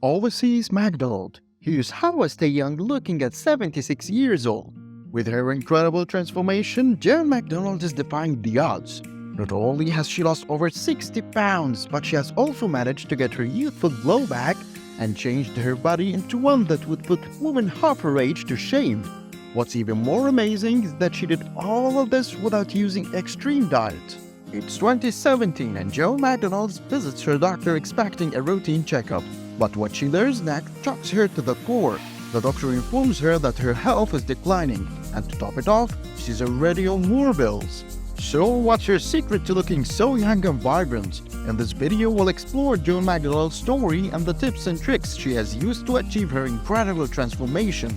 Overseas MacDonald. Here's how I stay young looking at 76 years old. With her incredible transformation, Joan MacDonald is defying the odds. Not only has she lost over 60 pounds, but she has also managed to get her youthful glow back and changed her body into one that would put women half her age to shame. What's even more amazing is that she did all of this without using extreme diet. It's 2017 and Joan McDonald visits her doctor expecting a routine checkup. But what she learns next shocks her to the core. The doctor informs her that her health is declining, and to top it off, she's already on more bills. So what's her secret to looking so young and vibrant? In this video, we'll explore Joan McDonald's story and the tips and tricks she has used to achieve her incredible transformation.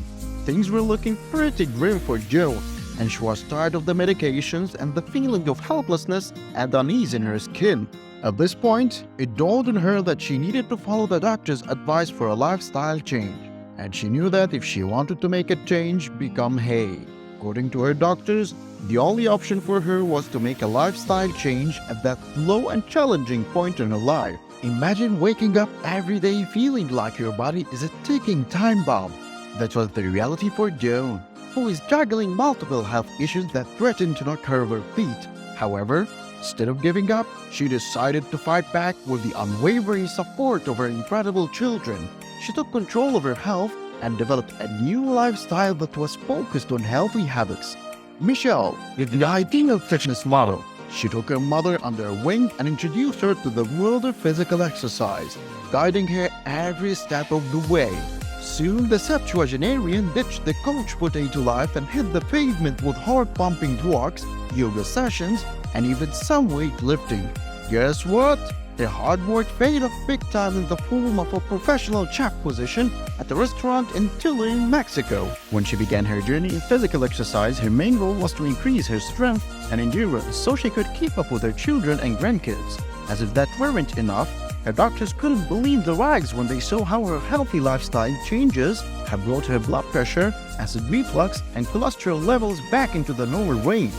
Things were looking pretty grim for Joan, and she was tired of the medications and the feeling of helplessness and unease in her skin. At this point, it dawned on her that she needed to follow the doctor's advice for a lifestyle change. And she knew that if she wanted to make a change, become hay. According to her doctors, the only option for her was to make a lifestyle change at that low and challenging point in her life. Imagine waking up every day feeling like your body is a ticking time bomb. That was the reality for Joan, who is juggling multiple health issues that threaten to knock her off her feet. However, instead of giving up, she decided to fight back with the unwavering support of her incredible children. She took control of her health and developed a new lifestyle that was focused on healthy habits. Michelle is the ideal fitness model. She took her mother under her wing and introduced her to the world of physical exercise, guiding her every step of the way. Soon, the septuagenarian ditched the couch potato life and hit the pavement with heart-pumping walks, yoga sessions, and even some weightlifting. Guess what? Her hard work paid off big time in the form of a professional chef position at a restaurant in Tulum, Mexico. When she began her journey in physical exercise, her main goal was to increase her strength and endurance so she could keep up with her children and grandkids. As if that weren't enough, her doctors couldn't believe their eyes when they saw how her healthy lifestyle changes have brought her blood pressure, acid reflux, and cholesterol levels back into the normal range.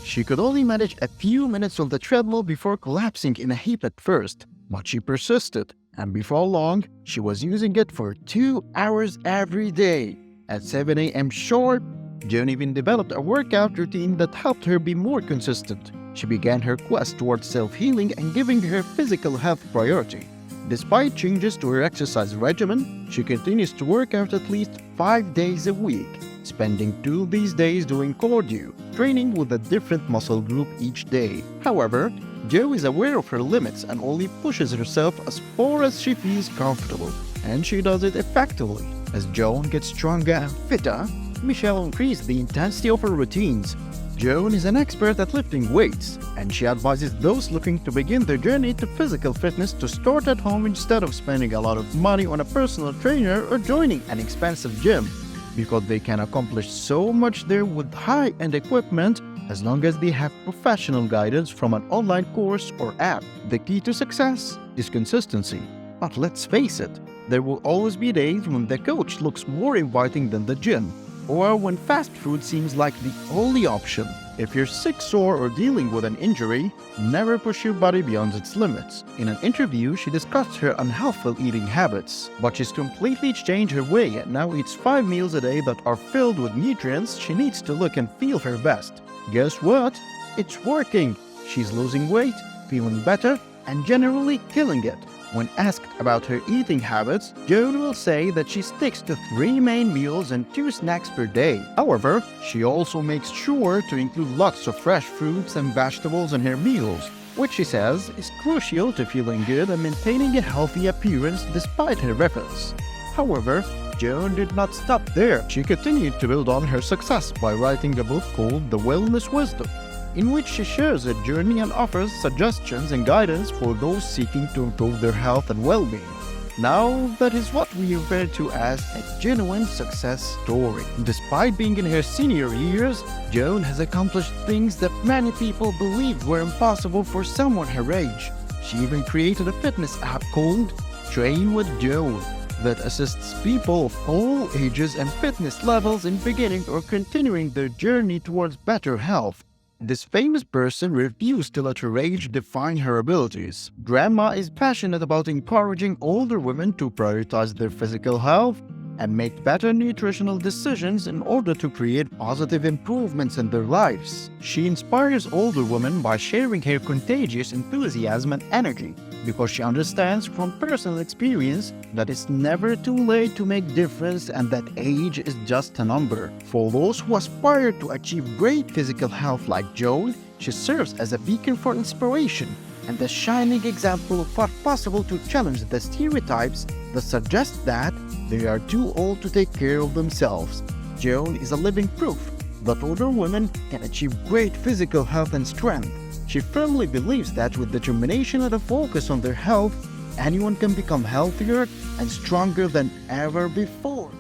She could only manage a few minutes on the treadmill before collapsing in a heap at first, but she persisted, and before long, she was using it for 2 hours every day. At 7 a.m. sharp, Joan even developed a workout routine that helped her be more consistent. She began her quest towards self-healing and giving her physical health priority. Despite changes to her exercise regimen, she continues to work out at least 5 days a week, spending 2 of these days doing cardio, training with a different muscle group each day. However, Jo is aware of her limits and only pushes herself as far as she feels comfortable, and she does it effectively. As Joan gets stronger and fitter, Michelle increased the intensity of her routines. Joan is an expert at lifting weights, and she advises those looking to begin their journey to physical fitness to start at home instead of spending a lot of money on a personal trainer or joining an expensive gym, because they can accomplish so much there with high-end equipment as long as they have professional guidance from an online course or app. The key to success is consistency. But let's face it, there will always be days when the coach looks more inviting than the gym, or when fast food seems like the only option. If you're sick, sore, or dealing with an injury, never push your body beyond its limits. In an interview, she discussed her unhealthful eating habits, but she's completely changed her way and now eats 5 meals a day that are filled with nutrients she needs to look and feel her best. Guess what? It's working! She's losing weight, feeling better, and generally killing it. When asked about her eating habits, Joan will say that she sticks to 3 main meals and 2 snacks per day. However, she also makes sure to include lots of fresh fruits and vegetables in her meals, which she says is crucial to feeling good and maintaining a healthy appearance despite her efforts. However, Joan did not stop there. She continued to build on her success by writing a book called The Wellness Wisdom, in which she shares her journey and offers suggestions and guidance for those seeking to improve their health and well-being. Now, that is what we refer to as a genuine success story. Despite being in her senior years, Joan has accomplished things that many people believed were impossible for someone her age. She even created a fitness app called Train with Joan that assists people of all ages and fitness levels in beginning or continuing their journey towards better health. This famous person refused to let her age define her abilities. Grandma is passionate about encouraging older women to prioritize their physical health and make better nutritional decisions in order to create positive improvements in their lives. She inspires older women by sharing her contagious enthusiasm and energy, because she understands from personal experience that it's never too late to make difference and that age is just a number. For those who aspire to achieve great physical health like Joan, she serves as a beacon for inspiration and a shining example of what's possible to challenge the stereotypes that suggest that they are too old to take care of themselves. Joan is a living proof that older women can achieve great physical health and strength. She firmly believes that with determination and a focus on their health, anyone can become healthier and stronger than ever before.